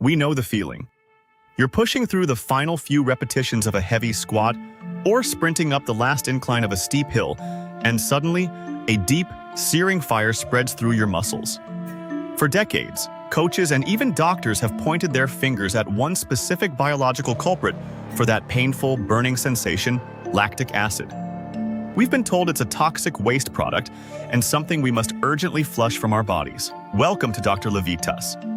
We know the feeling. You're pushing through the final few repetitions of a heavy squat or sprinting up the last incline of a steep hill, and suddenly, a deep, searing fire spreads through your muscles. For decades, coaches and even doctors have pointed their fingers at one specific biological culprit for that painful, burning sensation: lactic acid. We've been told it's a toxic waste product and something we must urgently flush from our bodies. Welcome to Dr. Levitas.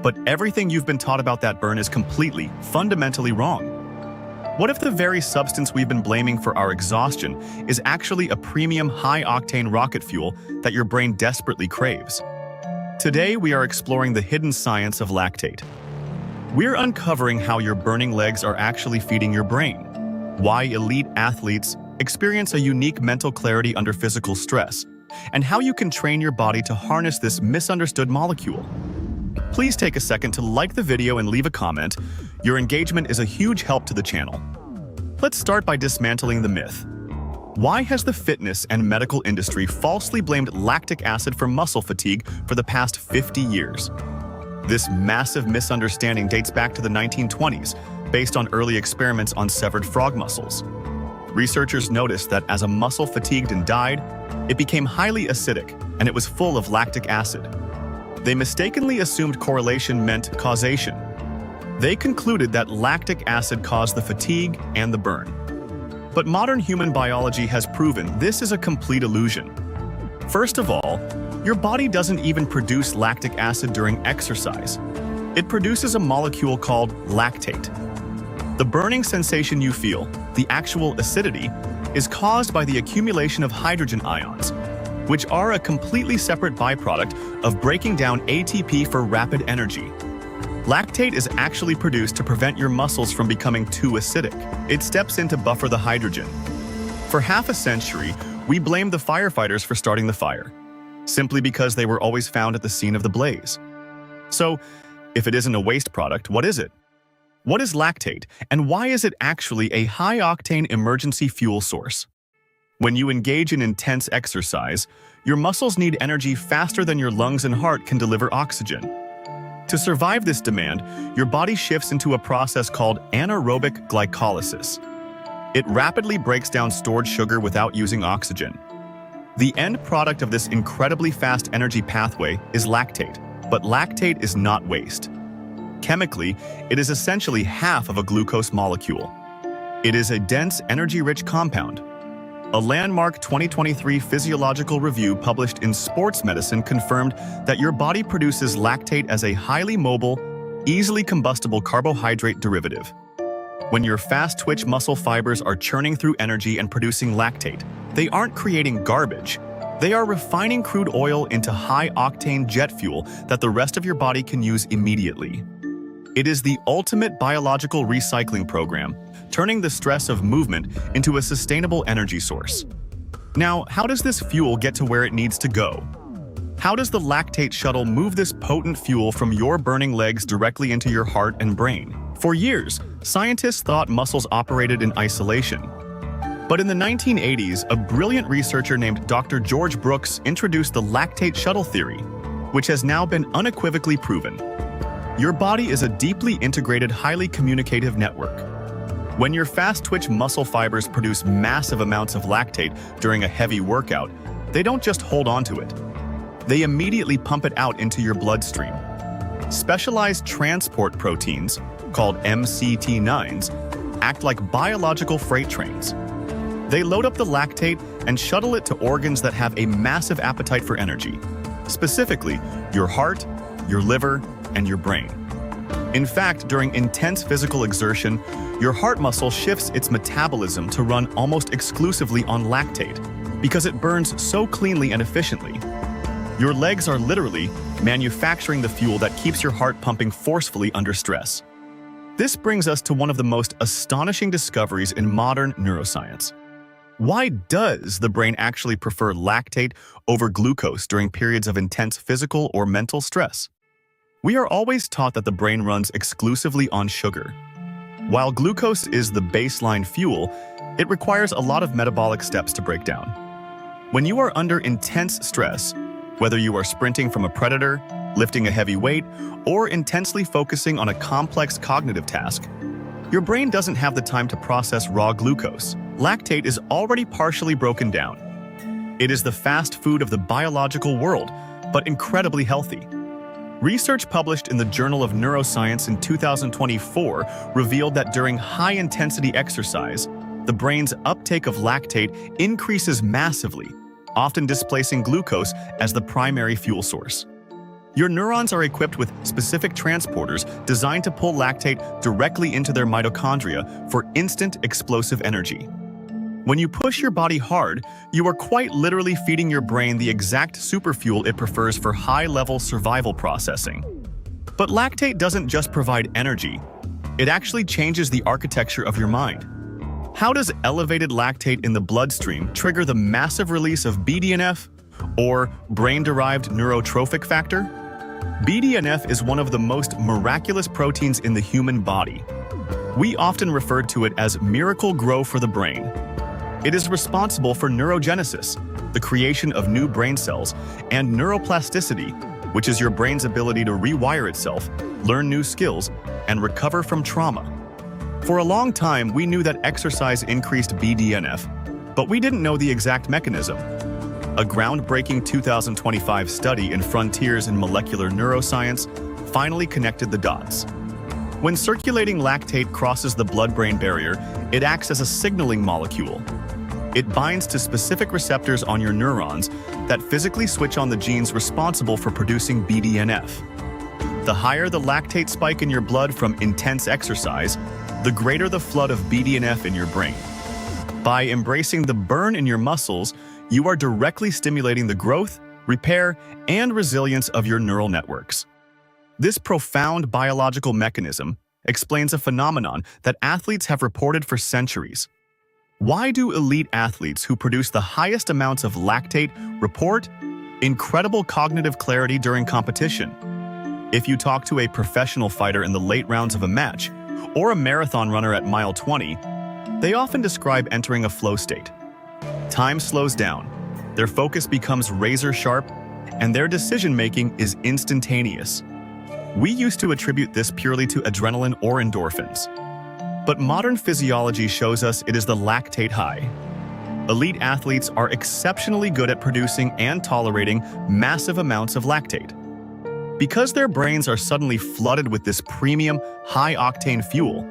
But everything you've been taught about that burn is completely, fundamentally wrong. What if the very substance we've been blaming for our exhaustion is actually a premium high-octane rocket fuel that your brain desperately craves? Today, we are exploring the hidden science of lactate. We're uncovering how your burning legs are actually feeding your brain, why elite athletes experience a unique mental clarity under physical stress, and how you can train your body to harness this misunderstood molecule. Please take a second to like the video and leave a comment. Your engagement is a huge help to the channel. Let's start by dismantling the myth. Why has the fitness and medical industry falsely blamed lactic acid for muscle fatigue for the past 50 years? This massive misunderstanding dates back to the 1920s, based on early experiments on severed frog muscles. Researchers noticed that as a muscle fatigued and died, it became highly acidic, and it was full of lactic acid. They mistakenly assumed correlation meant causation. They concluded that lactic acid caused the fatigue and the burn. But modern human biology has proven this is a complete illusion. First of all, your body doesn't even produce lactic acid during exercise. It produces a molecule called lactate. The burning sensation you feel, the actual acidity, is caused by the accumulation of hydrogen ions, which are a completely separate byproduct of breaking down ATP for rapid energy. Lactate is actually produced to prevent your muscles from becoming too acidic. It steps in to buffer the hydrogen. For half a century, we blamed the firefighters for starting the fire, simply because they were always found at the scene of the blaze. So, if it isn't a waste product, what is it? What is lactate, and why is it actually a high-octane emergency fuel source? When you engage in intense exercise, your muscles need energy faster than your lungs and heart can deliver oxygen. To survive this demand, your body shifts into a process called anaerobic glycolysis. It rapidly breaks down stored sugar without using oxygen. The end product of this incredibly fast energy pathway is lactate, but lactate is not waste. Chemically, it is essentially half of a glucose molecule. It is a dense, energy-rich compound. A landmark 2023 physiological review published in Sports Medicine confirmed that your body produces lactate as a highly mobile, easily combustible carbohydrate derivative. When your fast-twitch muscle fibers are churning through energy and producing lactate, they aren't creating garbage. They are refining crude oil into high-octane jet fuel that the rest of your body can use immediately. It is the ultimate biological recycling program, turning the stress of movement into a sustainable energy source. Now, how does this fuel get to where it needs to go? How does the lactate shuttle move this potent fuel from your burning legs directly into your heart and brain? For years, scientists thought muscles operated in isolation. But in the 1980s, a brilliant researcher named Dr. George Brooks introduced the lactate shuttle theory, which has now been unequivocally proven. Your body is a deeply integrated, highly communicative network. When your fast-twitch muscle fibers produce massive amounts of lactate during a heavy workout, they don't just hold onto it. They immediately pump it out into your bloodstream. Specialized transport proteins, called MCT9s, act like biological freight trains. They load up the lactate and shuttle it to organs that have a massive appetite for energy, specifically your heart, your liver, and your brain. In fact, during intense physical exertion, your heart muscle shifts its metabolism to run almost exclusively on lactate because it burns so cleanly and efficiently. Your legs are literally manufacturing the fuel that keeps your heart pumping forcefully under stress. This brings us to one of the most astonishing discoveries in modern neuroscience. Why does the brain actually prefer lactate over glucose during periods of intense physical or mental stress? We are always taught that the brain runs exclusively on sugar. While glucose is the baseline fuel, it requires a lot of metabolic steps to break down. When you are under intense stress, whether you are sprinting from a predator, lifting a heavy weight, or intensely focusing on a complex cognitive task. Your brain doesn't have the time to process raw glucose. Lactate is already partially broken down. It is the fast food of the biological world, but incredibly healthy. Research published in the Journal of Neuroscience in 2024 revealed that during high-intensity exercise, the brain's uptake of lactate increases massively, often displacing glucose as the primary fuel source. Your neurons are equipped with specific transporters designed to pull lactate directly into their mitochondria for instant explosive energy. When you push your body hard, you are quite literally feeding your brain the exact superfuel it prefers for high-level survival processing. But lactate doesn't just provide energy, it actually changes the architecture of your mind. How does elevated lactate in the bloodstream trigger the massive release of BDNF, or brain-derived neurotrophic factor? BDNF is one of the most miraculous proteins in the human body. We often refer to it as miracle grow for the brain. It is responsible for neurogenesis, the creation of new brain cells, and neuroplasticity, which is your brain's ability to rewire itself, learn new skills, and recover from trauma. For a long time, we knew that exercise increased BDNF, but we didn't know the exact mechanism. A groundbreaking 2025 study in Frontiers in Molecular Neuroscience finally connected the dots. When circulating lactate crosses the blood-brain barrier, it acts as a signaling molecule. It binds to specific receptors on your neurons that physically switch on the genes responsible for producing BDNF. The higher the lactate spike in your blood from intense exercise, the greater the flood of BDNF in your brain. By embracing the burn in your muscles, you are directly stimulating the growth, repair, and resilience of your neural networks. This profound biological mechanism explains a phenomenon that athletes have reported for centuries. Why do elite athletes who produce the highest amounts of lactate report incredible cognitive clarity during competition? If you talk to a professional fighter in the late rounds of a match, or a marathon runner at mile 20, they often describe entering a flow state. Time slows down, their focus becomes razor-sharp, and their decision-making is instantaneous. We used to attribute this purely to adrenaline or endorphins. But modern physiology shows us it is the lactate high. Elite athletes are exceptionally good at producing and tolerating massive amounts of lactate. Because their brains are suddenly flooded with this premium, high-octane fuel,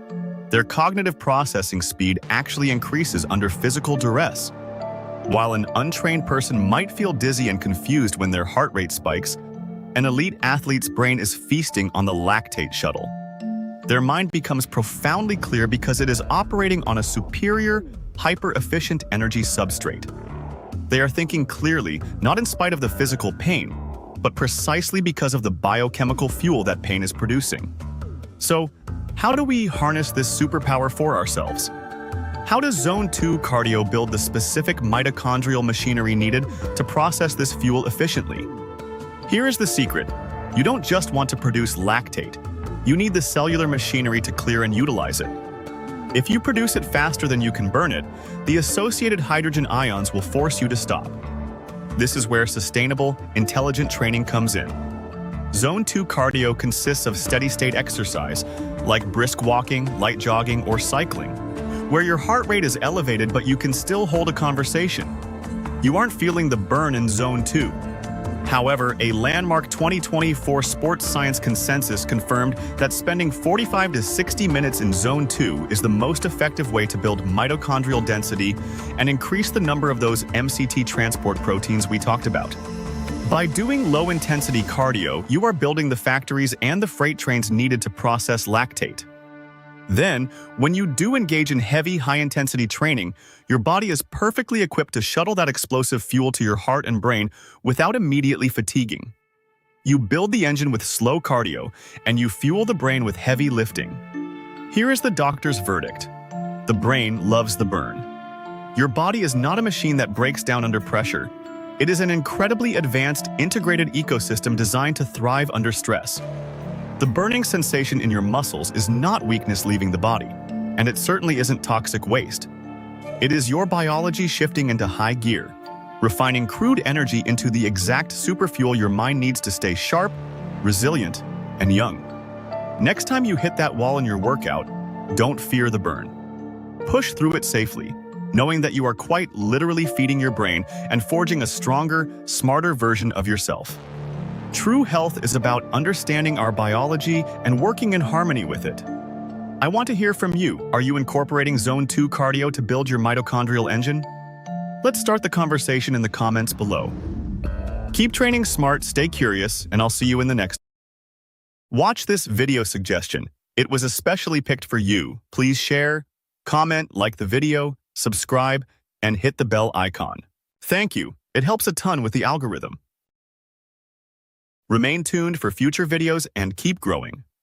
their cognitive processing speed actually increases under physical duress. While an untrained person might feel dizzy and confused when their heart rate spikes, an elite athlete's brain is feasting on the lactate shuttle. Their mind becomes profoundly clear because it is operating on a superior, hyper-efficient energy substrate. They are thinking clearly, not in spite of the physical pain, but precisely because of the biochemical fuel that pain is producing. So, how do we harness this superpower for ourselves? How does Zone 2 cardio build the specific mitochondrial machinery needed to process this fuel efficiently? Here is the secret. You don't just want to produce lactate. You need the cellular machinery to clear and utilize it. If you produce it faster than you can burn it, the associated hydrogen ions will force you to stop. This is where sustainable, intelligent training comes in. Zone 2 cardio consists of steady-state exercise, like brisk walking, light jogging, or cycling, where your heart rate is elevated but you can still hold a conversation. You aren't feeling the burn in Zone 2. However, a landmark 2024 sports science consensus confirmed that spending 45 to 60 minutes in Zone 2 is the most effective way to build mitochondrial density and increase the number of those MCT transport proteins we talked about. By doing low-intensity cardio, you are building the factories and the freight trains needed to process lactate. Then, when you do engage in heavy, high-intensity training, your body is perfectly equipped to shuttle that explosive fuel to your heart and brain without immediately fatiguing. You build the engine with slow cardio, and you fuel the brain with heavy lifting. Here is the doctor's verdict. The brain loves the burn. Your body is not a machine that breaks down under pressure. It is an incredibly advanced, integrated ecosystem designed to thrive under stress. The burning sensation in your muscles is not weakness leaving the body, and it certainly isn't toxic waste. It is your biology shifting into high gear, refining crude energy into the exact superfuel your mind needs to stay sharp, resilient, and young. Next time you hit that wall in your workout, don't fear the burn. Push through it safely, knowing that you are quite literally feeding your brain and forging a stronger, smarter version of yourself. True health is about understanding our biology and working in harmony with it. I want to hear from you. Are you incorporating Zone 2 cardio to build your mitochondrial engine? Let's start the conversation in the comments below. Keep training smart, stay curious, and I'll see you in the next. Watch this video suggestion. It was especially picked for you. Please share, comment, like the video, subscribe, and hit the bell icon. Thank you. It helps a ton with the algorithm. Remain tuned for future videos and keep growing.